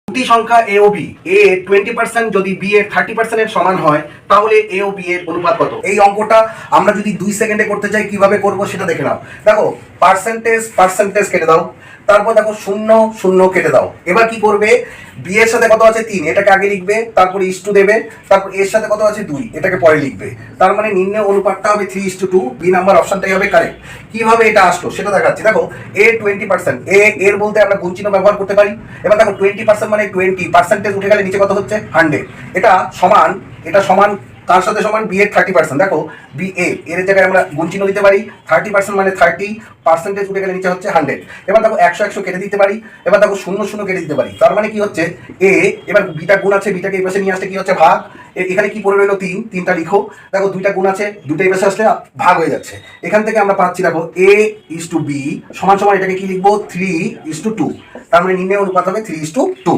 দুটি সংখ্যা এ ও বি, এ 20% যদি বি এর 30% এর সমান হয় তাহলে এ ও বি এর অনুপাত কত? এই অঙ্কটা আমরা যদি 2 সেকেন্ডে করতে চাই কিভাবে করব সেটা দেখে নাও। দেখো পার্সেন্টেজ কেটে দাও, তারপর দেখো 0 0 কেটে দাও। এবার কি করবে, বি এর সাথে কত আছে 3, এটাকে আগে লিখবে, তারপরে ইস টু দেবে, তারপর এর সাথে কত আছে 2, এটাকে পরে লিখবে। তার মানে নির্ণয় অনুপাতটা হবে 3:2, বি নাম্বার অপশনটাই হবে কারেক্ট। কিভাবে এটা আসলো সেটা দেখাচ্ছি। দেখো এ 20%, এর বলতে আমরা গুণ চিহ্ন ব্যবহার করতে পারি। এবার দেখো 20% মানে 20, পার্সেন্টেজ উঠে গেলে নিচে কত হচ্ছে 100। এটা সমান তার সাথে সমান বি এর 30%। দেখো বি এর জায়গায় আমরা গুণ চিহ্ন দিতে পারি, 30% মানে 30, পার্সেন্টেজ উঠে গেলে নিচে হচ্ছে 100। এবার দেখো 100 কেটে দিতে পারি, এবার দেখো 0 0 কেটে দিতে পারি। তার মানে কি হচ্ছে এ, এবার বিটা গুণ আছে, বিটাকে এই পাশে নিয়ে আসলে কি হচ্ছে ভাগ। এখানে কি পড়ে রইলো 3, 3টা লিখো। দেখো 2টা গুণ আছে, 2টা এই পাশে আসলে ভাগ হয়ে যাচ্ছে। এখান থেকে আমরা পাচ্ছি দেখো এ ইস টু বি সমান সমান এটাকে কি লিখবো 3:2। তার মানে নির্ণয় অনুপাত হবে 3:2।